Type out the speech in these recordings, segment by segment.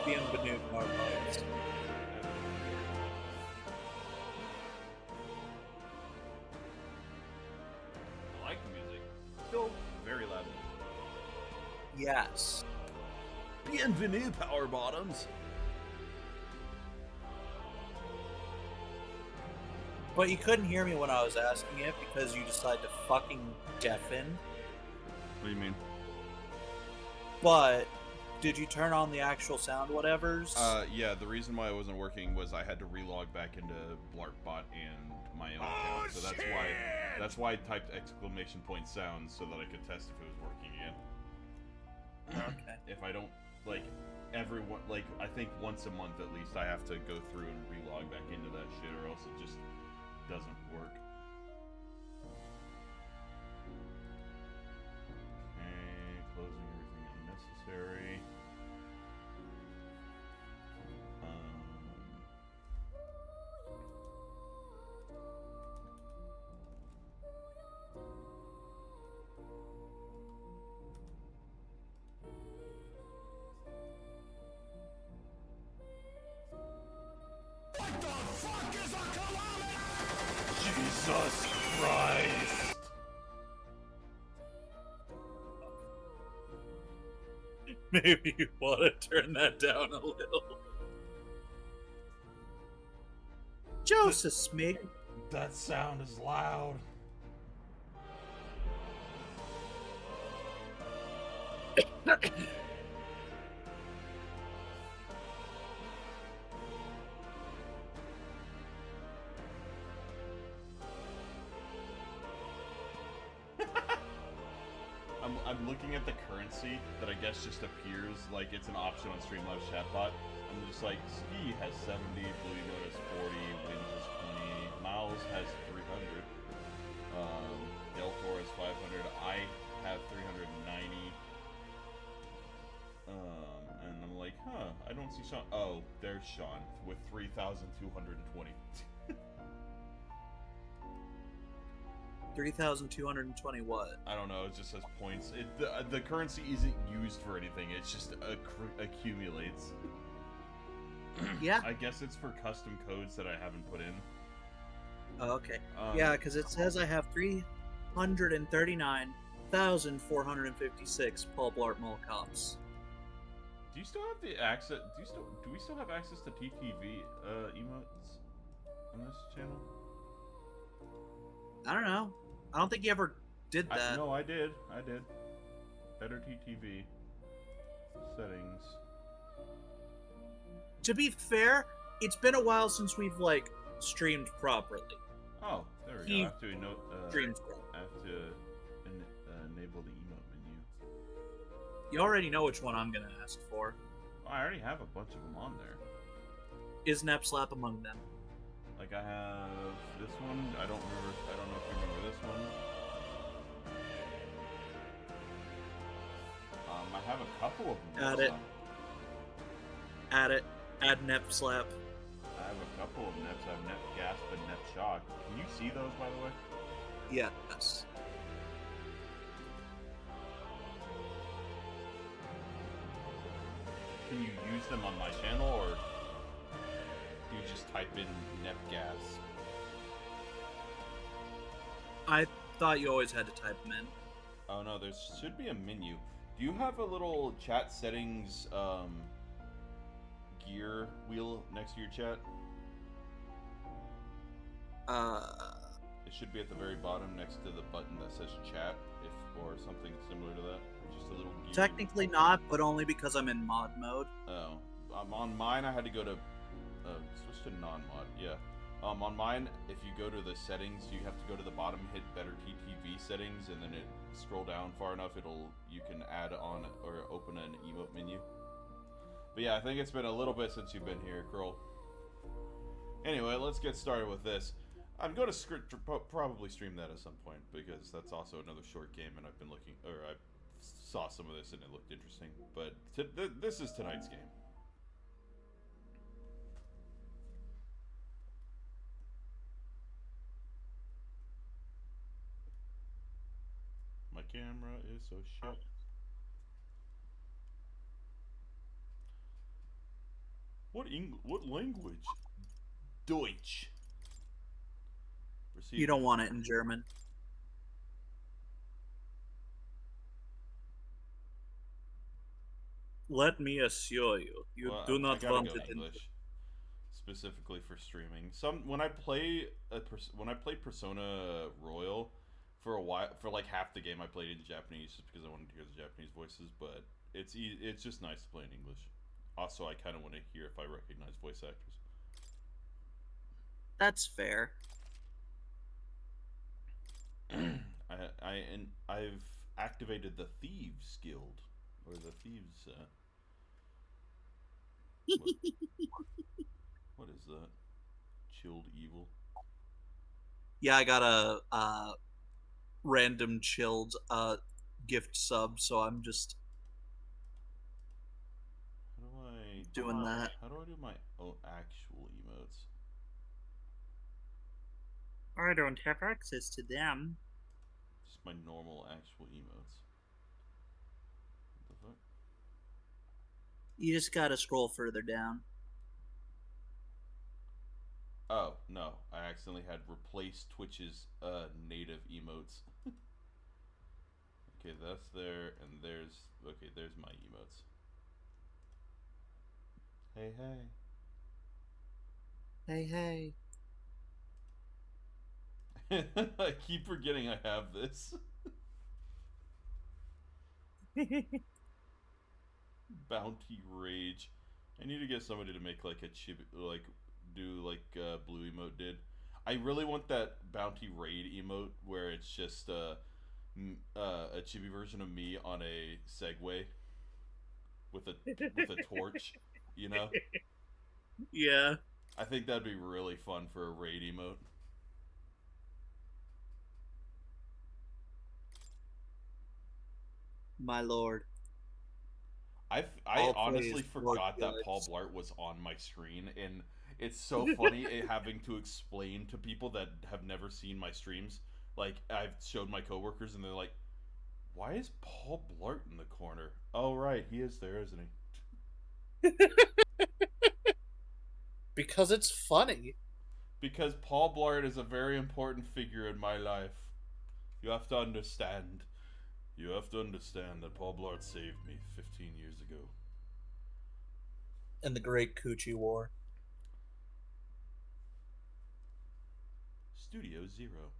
Bienvenue, Marmite. I like the music. Still very loud. Yes. Bienvenue, Power Bottoms. But you couldn't hear me when I was asking it because you decided to fucking deafen. What do you mean? But did you turn on the actual sound whatevers? Yeah, the reason why it wasn't working was I had to relog back into BlarkBot and my own account. So that's why I typed exclamation point sounds so that I could test if it was working again. Okay. If I don't, like, everyone, like, I think once a month at least I have to go through and relog back into that shit or else it just doesn't work. Okay, closing everything unnecessary. What the fuck is a kilometer? Jesus Christ! Maybe you want to turn that down a little. Joseph Smig. That sound is loud. I'm looking at the currency that I guess just appears like it's an option on Streamlabs chatbot. I'm just like, Ski has 70, Blue Note has 40, Wind has 20, Miles has 300, Deltor has 500, I have 390. And I'm like, huh, I don't see Sean. Oh, there's Sean with 3,220. 3,220 what? I don't know, it just says points. The currency isn't used for anything, it just accumulates. Yeah. I guess it's for custom codes that I haven't put in. Oh, okay. Yeah, because it says I have 339,456 Paul Blart Mall Cops. Do you still have the access? Do we still have access to TTV emotes on this channel? I don't know. I don't think you ever did that. No, I did. Better TTV settings. To be fair, it's been a while since we've streamed properly. Oh, there we go. I have to enable the emote menu. You already know which one I'm gonna ask for. Oh, I already have a bunch of them on there. Is Nep Slap among them? Like I have this one. I don't know if you remember this one. I have a couple of them. Add it. Add Nep Slap. I have a couple of Neps. I have Nep Gasp and Nep Shock. Can you see those, by the way? Yes. Can you use them on my channel, or do you just type in Nep Gasp? I thought you always had to type them in. Oh no, there should be a menu. Do you have a little chat settings gear wheel next to your chat? It should be at the very bottom next to the button that says chat, or something similar to that. Just a little gear. Technically not, but only because I'm in mod mode. Oh, on mine I had to go to switch to non-mod. Yeah. On mine, if you go to the settings, you have to go to the bottom, hit Better TTV settings, and then scroll down far enough, you can add on or open an emote menu. But yeah, I think it's been a little bit since you've been here, Curl. Anyway, let's get started with this. I'm going to probably stream that at some point, because that's also another short game, and I've been looking, or I saw some of this and it looked interesting. But this is tonight's game. My camera is so shit. What language? Deutsch. You don't want it in German. Let me assure you, you Well, do I not gotta want go it in. English, specifically for streaming. When I played Persona Royal, for a while, for like half the game, I played in Japanese just because I wanted to hear the Japanese voices. But it's just nice to play in English. Also, I kind of want to hear if I recognize voice actors. That's fair. I've activated the Thieves Guild or the Thieves. What, what is that? Chilled Evil. Yeah, I got a random chilled gift sub, so I'm just doing that. How do I do my actual emotes? I don't have access to them. Just my normal actual emotes. What the fuck? You just gotta scroll further down. Oh no, I accidentally had replaced Twitch's native emotes. Okay, that's there, and there's my emotes. Hey hey. Hey, hey. I keep forgetting I have this. Bounty Rage. I need to get somebody to make like a chibi, like do like Blue Emote did. I really want that Bounty Raid emote where it's just a chibi version of me on a Segway with a torch, you know? Yeah, I think that'd be really fun for a raid emote. my lord. I All honestly praise Lord forgot that Paul Felix. Blart was on my screen, and it's so funny having to explain to people that have never seen my streams. Like I've showed my coworkers, and they're like, "Why is Paul Blart in the corner?" Oh right, he is there, isn't he? Because it's funny. Because Paul Blart is a very important figure in my life. You have to understand. You have to understand that Paul Blart saved me 15 years ago. In the Great Coochie War. Studio Zero.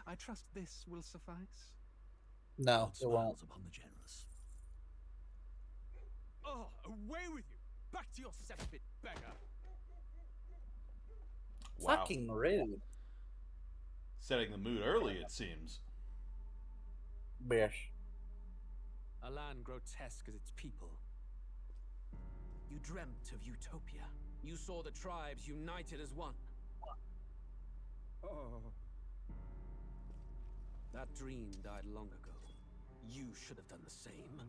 I trust this will suffice. No, God it won't. smiles upon the generous. Oh, away with you! Back to your cesspit, beggar! Wow. Fucking rude. Setting the mood early, it seems. Bish. A land grotesque as its people. You dreamt of utopia. You saw the tribes united as one. Oh. That dream died long ago. You should have done the same.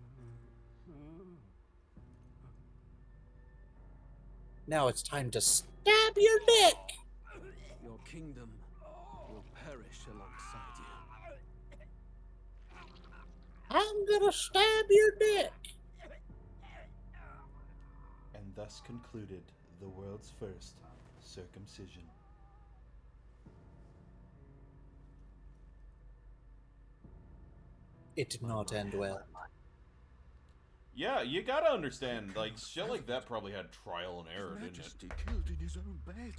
Now it's time to stab your dick. Your kingdom will perish alongside you. I'm gonna stab your dick. And thus concluded the world's first circumcision. It did not end well. Yeah, you gotta understand, like, shit like that probably had trial and error, didn't it? Majesty killed in his own bed.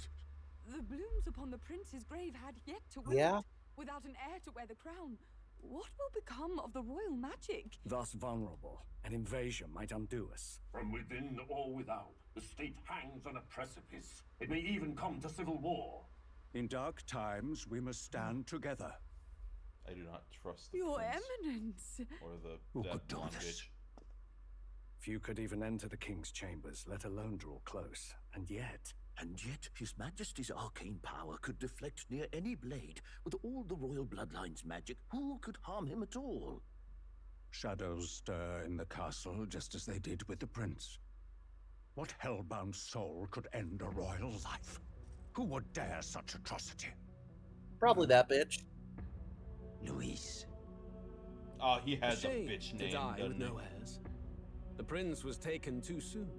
The blooms upon the prince's grave had yet to wilt. Yeah. Without an heir to wear the crown, what will become of the royal magic? Thus vulnerable, an invasion might undo us. From within or without, the state hangs on a precipice. It may even come to civil war. In dark times, we must stand together. I do not trust the Your prince Eminence. or Who that could do blonde this? bitch. Few could even enter the king's chambers, let alone draw close. And yet, His Majesty's arcane power could deflect near any blade. With all the royal bloodline's magic, who could harm him at all? shadows stir in the castle just as they did with the prince. What hellbound soul could end a royal life? Who would dare such atrocity? Probably that bitch. Luis. Oh, he A has a shame bitch to name, die with doesn't he? no heirs. The prince was taken too soon.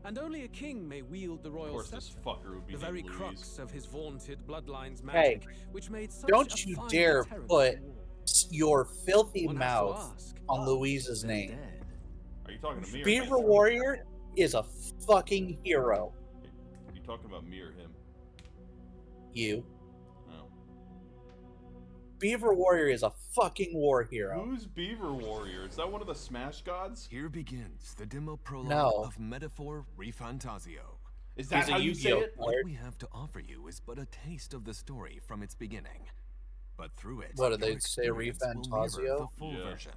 And only a king may wield the Of royal course, this scepter. fucker would be The named very Louise. crux of his vaunted bloodline's Hey, magic, which made such don't a you fine dare deterrent put to war. your filthy One has to mouth ask, on Louise's they're name. dead. Are you talking to me or Beaver him? Warrior is a fucking hero. Are you talking about me or him? You. No. Beaver Warrior is a fucking war hero. Who's Beaver Warrior? Is that one of the Smash Gods? Here begins the demo prologue No. of Metaphor ReFantazio. Is that He's a how you say Yu-Gi-Oh it? What card. we have to offer you is but a taste of the story from its beginning. But through it, What did your they say, experience will mirror ReFantazio? the full Yeah. version.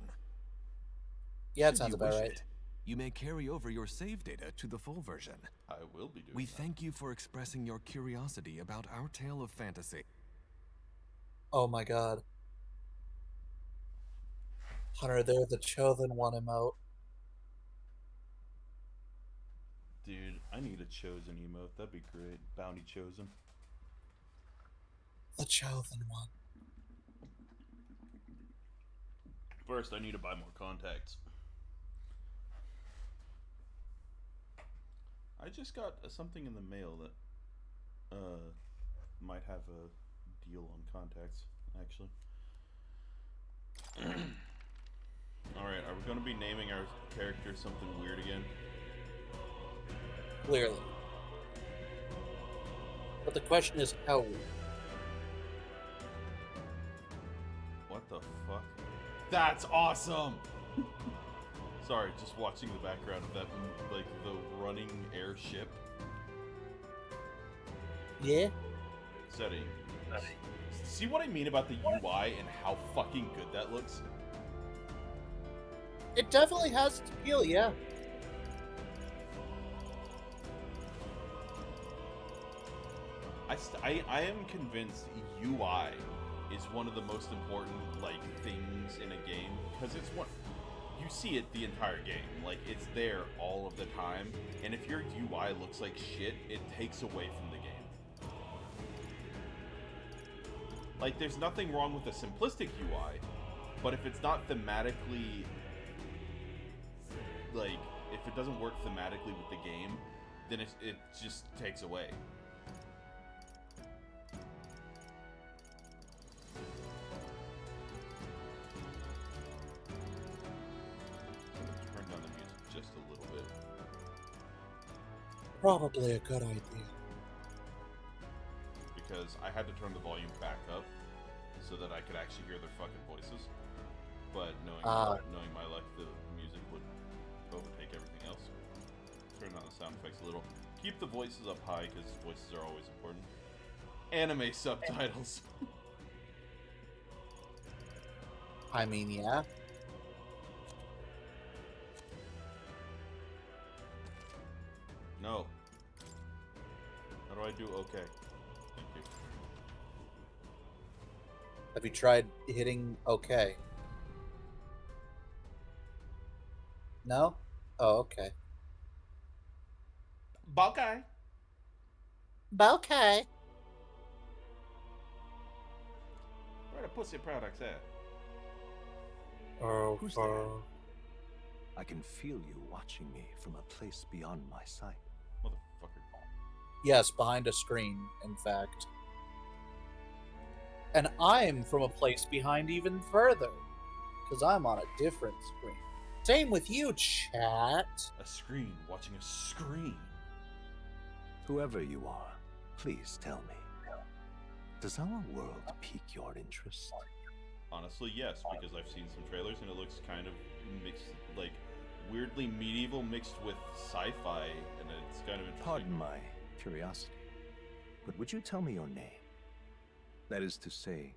Yeah, it Should sounds you about wish right. it, you may carry over your save data to the full version. I will be doing We that. thank you for expressing your curiosity about our tale of fantasy. Oh my god. Hunter, they're the chosen one emote. Dude, I need a chosen emote. That'd be great. Bounty chosen. The chosen one. First, I need to buy more contacts. I just got something in the mail that might have a deal on contacts, actually. Alright, are we going to be naming our character something weird again? Clearly. But the question is how. What the fuck? That's awesome! Sorry, just watching the background of that, like, the running airship Yeah? setting. See what I mean about the UI and how fucking good that looks? It definitely has its appeal, yeah. I am convinced UI is one of the most important, like, things in a game, because it's one, you see it the entire game, like, it's there all of the time, and if your UI looks like shit, it takes away from the game. Like, there's nothing wrong with a simplistic UI, but if it's not thematically, like, if it doesn't work thematically with the game, then it just takes away. Turn down the music just a little bit. Probably a good idea. Because I had to turn the volume back up so that I could actually hear their fucking voices. But knowing my luck, the music would overtake everything else. Turn on the sound effects a little. Keep the voices up high because voices are always important. Anime subtitles. I mean, yeah. No. How do I do okay? Thank you. Have you tried hitting OK? No? Oh, okay. Okay. Okay. Where the pussy products at? Oh, Who's there? I can feel you watching me from a place beyond my sight. Motherfucker. Yes, behind a screen, in fact. And I'm from a place behind even further. Because I'm on a different screen. Same with you, chat. A screen. Watching a screen. Whoever you are, please tell me. Does our world pique your interest? Honestly, yes, because I've seen some trailers and it looks kind of mixed, like, weirdly medieval mixed with sci-fi, and it's kind of interesting. Pardon my curiosity, but would you tell me your name? That is to say,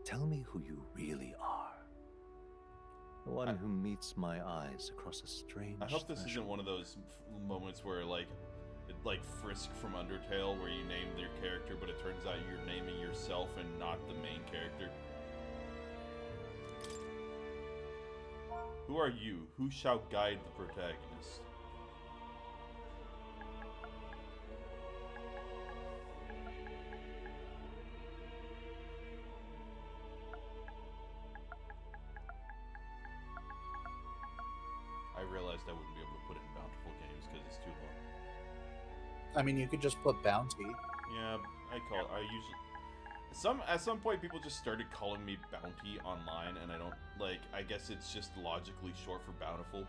tell me who you really are. The one who meets my eyes across a strange I hope this threshold. isn't one of those moments where, like Frisk from Undertale, where you name their character, but it turns out you're naming yourself and not the main character. Who are you? Who shall guide the protagonist? realized I wouldn't be able to put it in Bountiful games because it's too long. I mean, you could just put bounty. Yeah, I usually at some point people just started calling me Bounty online, and I don't like. I guess it's just logically short for Bountiful,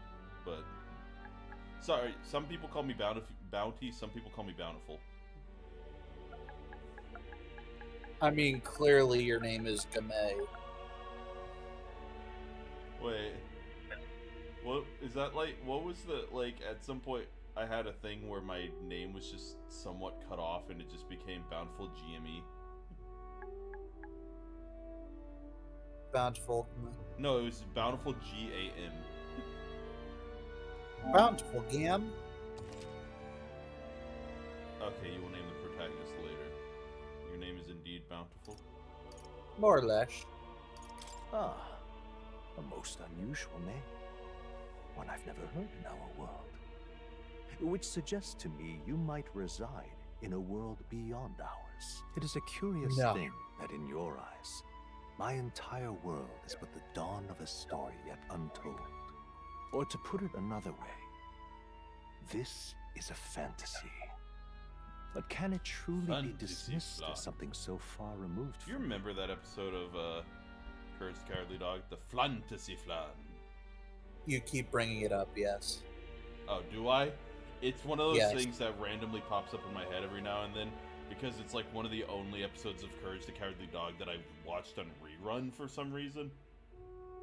but sorry, some people call me Bounty, some people call me Bountiful. I mean, clearly your name is Game. Wait, what is that like? What was the like? At some point, I had a thing where my name was just somewhat cut off, and it just became Bountiful GME. Bountiful. No, it was Bountiful GAM. Bountiful Gam. Okay, you will name the protagonist later. Your name is indeed Bountiful. More or less. Ah, a most unusual name. One I've never heard in our world. Which suggests to me you might reside in a world beyond ours. It is a curious thing that in your eyes, my entire world is but the dawn of a story yet untold. Or to put it another way, this is a fantasy. But can it truly be dismissed as something so far removed Do you remember that episode of Courage the Cowardly Dog? The Fantasy Flan. You keep bringing it up, yes. Oh, do I? It's one of those Yes. things that randomly pops up in my head every now and then, because it's like one of the only episodes of Courage the Cowardly Dog that I've watched on rerun for some reason.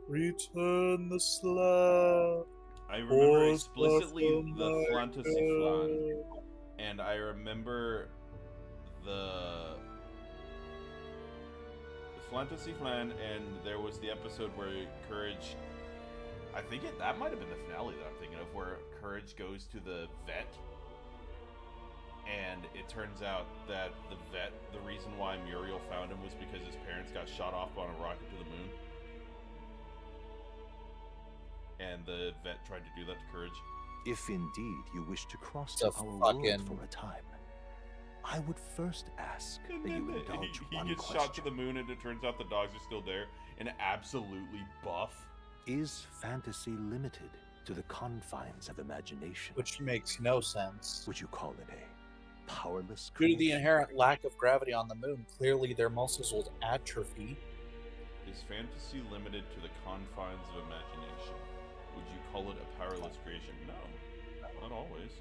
Return the slab. I remember explicitly the Fantasy Flan, and I remember the Fantasy Flan, and there was the episode where Courage, I think that might have been the finale that I'm thinking of, where Courage goes to the vet, and it turns out that the vet, the reason why Muriel found him was because his parents got shot off on a rocket to the moon. And the vet tried to do that to Courage. If indeed you wish to cross The to our fucking- world for a time, I would first ask And that then you indulge he one gets question. shot to the moon, and it turns out the dogs are still there and absolutely buff. Is fantasy limited to the confines of imagination? Which makes no sense. Would you call it a powerless Due to the creation? inherent lack of gravity on the moon, clearly their muscles will atrophy. Is fantasy limited to the confines of imagination? Would you call it a powerless creation? No, not always.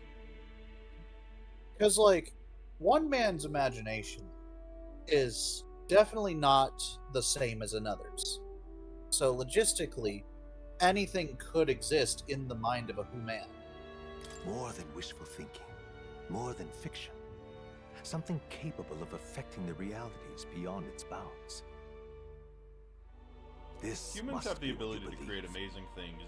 Because, like, one man's imagination is definitely not the same as another's. So, logistically, anything could exist in the mind of a human. More than wishful thinking, more than fiction. Something capable of affecting the realities beyond its bounds. This Humans must have the be what ability you to create believe. amazing things,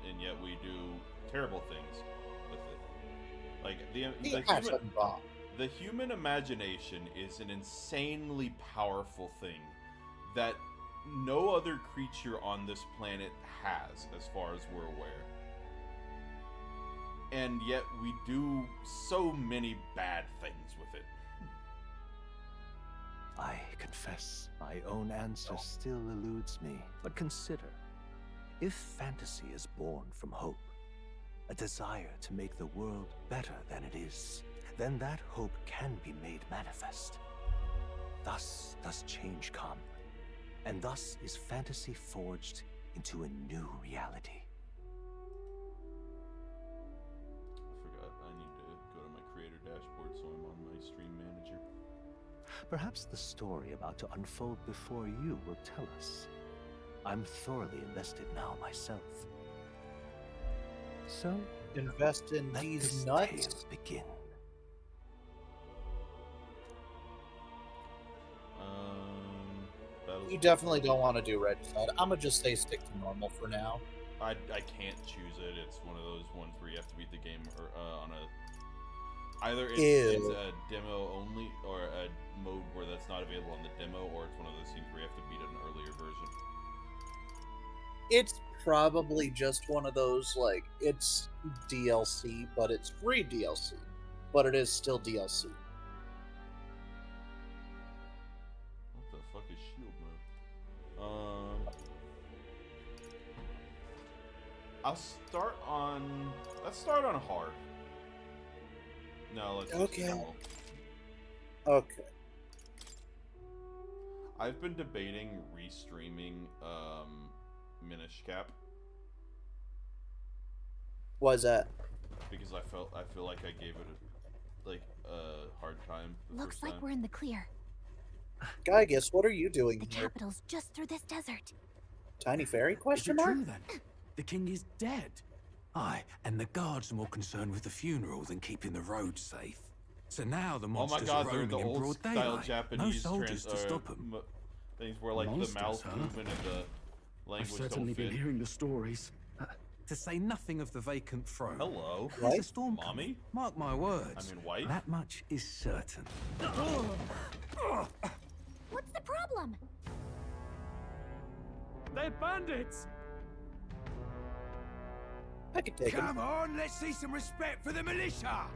and yet we do terrible things with it. Like The atom bomb. the human imagination is an insanely powerful thing that no other creature on this planet has, as far as we're aware. And yet we do so many bad things with it. I confess, my own answer still eludes me. But consider, if fantasy is born from hope, a desire to make the world better than it is, then that hope can be made manifest. Thus does change come, and thus is fantasy forged into a new reality. I forgot, I need to go to my creator dashboard so I'm on my stream manager. Perhaps the story about to unfold before you will tell us. I'm thoroughly invested now myself. So, Invest in let these this nuts. tale begin. Battles You definitely don't want to do regicide. I'm gonna just say stick to normal for now. I can't choose it. It's one of those ones where you have to beat the game or on a either it's a demo only or a mode where that's not available on the demo, or it's one of those things where you have to beat an earlier version. It's probably just one of those, like, it's DLC, but it's free DLC. But it is still DLC. What the fuck is shield mode? Let's start on hard. No, let's just Okay. normal. Okay. I've been debating restreaming Minish Cap Why is that? because I feel like I gave it a hard time the Looks first like time. we're in the clear. Guy, guess what are you doing The here? capital's just through this desert. Tiny fairy? Is Question it mark? true then? The king is dead. Aye, and the guards are more concerned with the funeral than keeping the roads safe. So now the Oh my monsters god, are they're the roaming in old broad style daylight. Japanese No soldiers to stop them. things where like Monsters, the mouth huh? movement and the I've language certainly don't been fit. hearing the stories. To say nothing of the vacant throne. Hello, There's a storm mommy. coming. Mark my words. I mean, wife. That much is certain. What's the problem? They're bandits! I could take him. Come on, let's see some respect for the militia!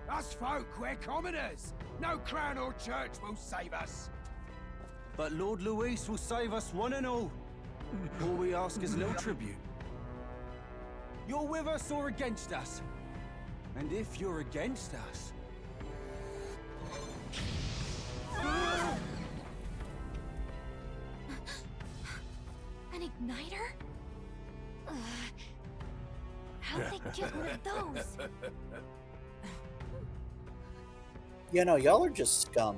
Us folk, we're commoners. No crown or church will save us. But Lord Luis will save us one and all. All we ask is a little tribute. You're with us or against us? And if you're against us... An igniter? How'd they get one of those? You know, y'all are just scum.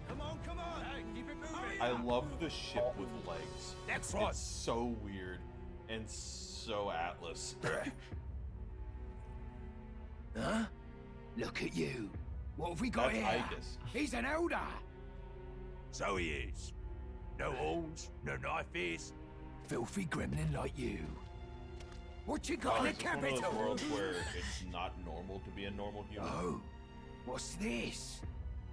Come on, come on! Hey, keep it moving! I love the ship with legs. Next one! It's so weird and so Atlas. Huh? Look at you. What have we got That's here? Igus. He's an elder. So he is. No horns, no knife ears. Filthy gremlin like you. What you got in the It's one of capital? those worlds where it's not normal to be a normal human. Oh, what's this?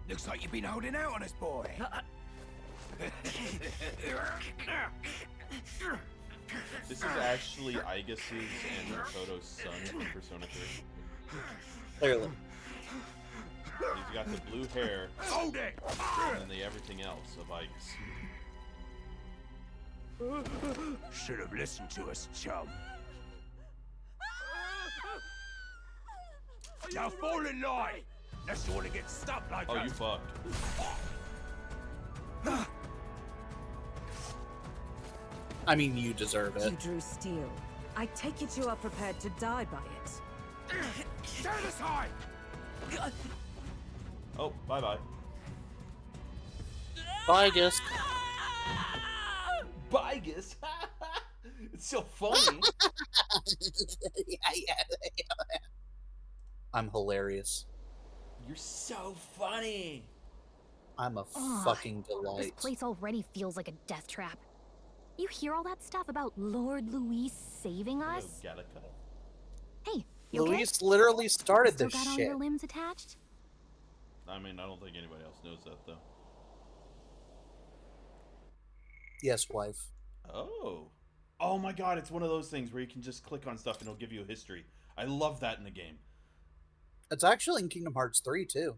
Looks like you've been holding out on us, boy. This is actually Igus's and Makoto's son from Persona 3. Clearly. He's got the blue hair Hold it! and then the everything else of Igus. Should have listened to us, chum. Now fall in line! Unless you want to get stuck like Oh, us. you fucked. I mean, you deserve You it. drew steel. I take it you are prepared to die by it. Stand aside! Oh, bye-bye. Bye, guess. Bigus? It's so funny. I'm hilarious. You're so funny. I'm a Ugh, fucking This delight. place already feels like a death trap. You hear all that stuff about Lord Luis saving Hello, us? Gallica. Hey, you okay? Luis literally started Still this got all shit. your limbs attached? I mean, I don't think anybody else knows that, though. Yes, wife. Oh. Oh my god, it's one of those things where you can just click on stuff and it'll give you a history. I love that in the game. It's actually in Kingdom Hearts 3, too.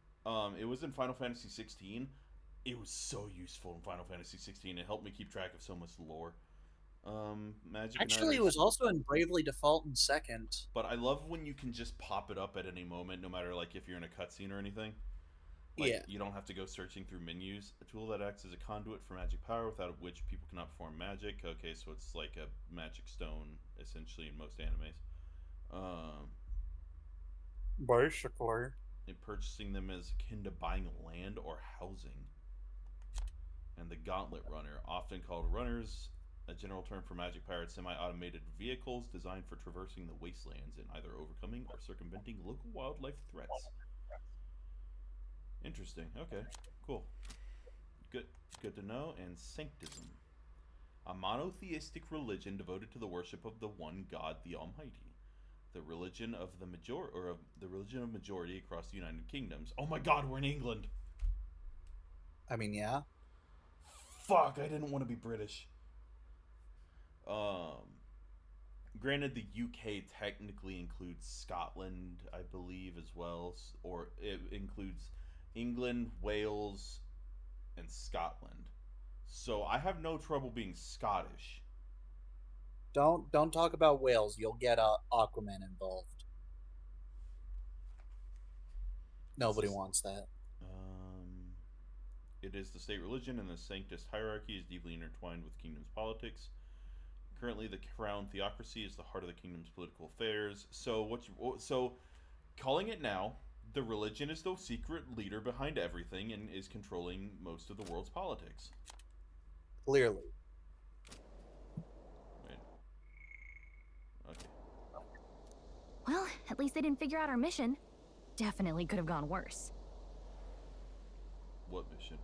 It was in Final Fantasy 16. It was so useful in Final Fantasy 16. It helped me keep track of so much lore. Magic. Actually, it was also in Bravely Default in 2nd. But I love when you can just pop it up at any moment, no matter like if you're in a cutscene or anything. Like, Yeah. You don't have to go searching through menus. A tool that acts as a conduit for magic power, without which people cannot perform magic. Okay, so it's like a magic stone, essentially, in most animes. Basically. And purchasing them is akin to buying land or housing. And the Gauntlet Runner, often called runners, a general term for magic-powered semi-automated vehicles designed for traversing the wastelands and either overcoming or circumventing local wildlife threats. Interesting. Okay, cool. Good to know. And Sanctism, a monotheistic religion devoted to the worship of the one God, the Almighty. The religion of the majority across the United Kingdoms. Oh my God, we're in England. I mean, yeah. Fuck, I didn't want to be British. Granted, the UK technically includes Scotland, I believe, as well, or it includes England, Wales, and Scotland. So I have no trouble being Scottish. Don't talk about whales. You'll get Aquaman involved. Nobody wants that. It is the state religion, and the sanctist hierarchy is deeply intertwined with kingdom's politics. Currently, the crown theocracy is the heart of the kingdom's political affairs. So calling it now, the religion is the secret leader behind everything and is controlling most of the world's politics. Clearly. Wait. Okay. Well, at least they didn't figure out our mission. Definitely could have gone worse. What mission?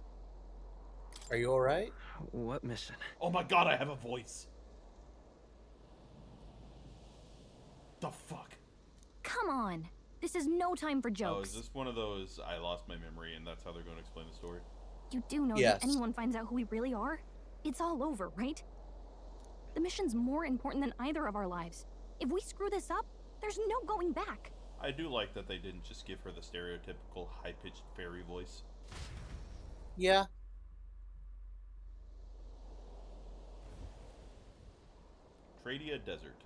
Are you alright? What mission? Oh my god, I have a voice! The fuck? Come on. This is no time for jokes. Oh, is this one of those I lost my memory and that's how they're going to explain the story? You do know that anyone finds out who we really are, it's all over, right? The mission's more important than either of our lives. If we screw this up, there's no going back. I do like that they didn't just give her the stereotypical high-pitched fairy voice. Yeah. Tradia Desert.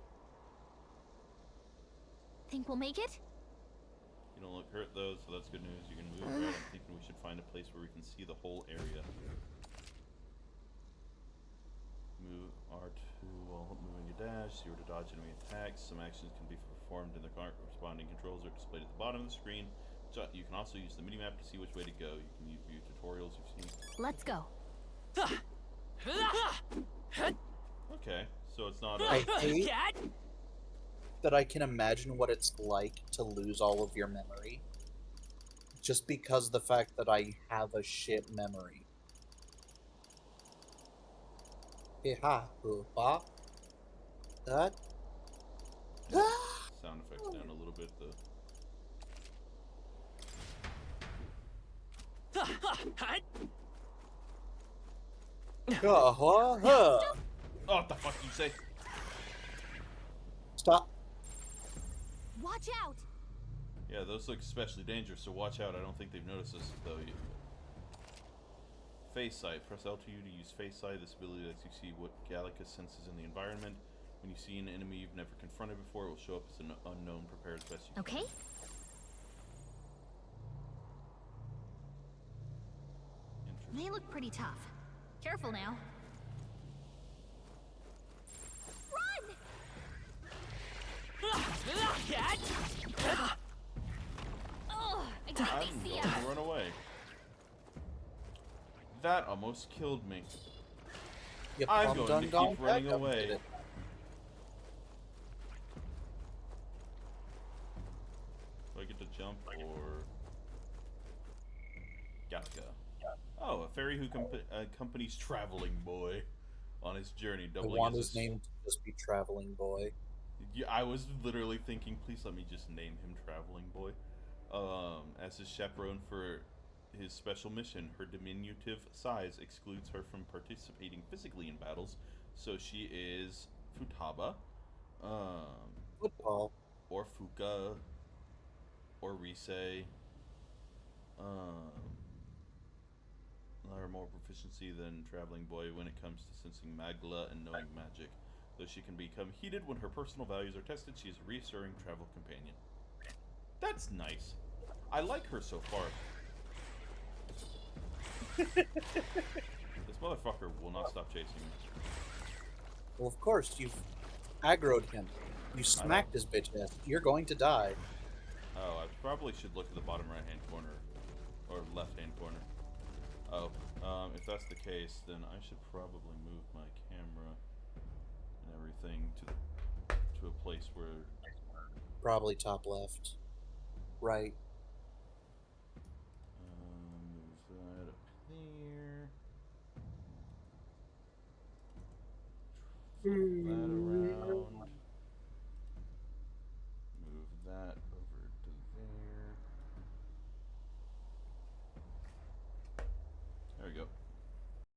Think we'll make it? You don't look hurt though, so that's good news. You can move around. I'm thinking we should find a place where we can see the whole area. Move R2 while moving a dash. 0 to dodge enemy attacks. Some actions can be performed in the corresponding controls are displayed at the bottom of the screen. You can also use the minimap to see which way to go. You can view tutorials you've seen. Let's go. Okay, so it's not. I hate that I can imagine what it's like to lose all of your memory. Just because the fact that I have a shit memory. That. Sound effects down a little bit though. Oh, what the fuck did you say? Stop. Watch out! Yeah, those look especially dangerous, so watch out. I don't think they've noticed us, though. Face sight. Press L2 to use face sight. This ability lets you see what Gallica senses in the environment. When you see an enemy you've never confronted before, it will show up as an unknown. Prepare as best you can. Okay. They look pretty tough. Careful now. Run! I think they see us. I'm going to run away. That almost killed me. I'm going to keep running away. Do I get to jump or... Gotcha. Oh, a fairy who accompanies Traveling Boy on his journey. I want his name to just be Traveling Boy. Yeah, I was literally thinking, please let me just name him Traveling Boy. As his chaperone for his special mission, her diminutive size excludes her from participating physically in battles, so she is Futaba, Football, or Fuka, or Rise. Her more proficiency than Traveling Boy when it comes to sensing magla and knowing magic. Though she can become heated when her personal values are tested, she is a reassuring travel companion. That's nice. I like her so far. This motherfucker will not stop chasing me. Well, of course, you've aggroed him. You smacked his bitch ass. You're going to die. Oh, I probably should look at the bottom right-hand corner. Or left-hand corner. Oh, if that's the case, then I should probably move my camera and everything to a place where... Probably top left. Right. Move that up there. That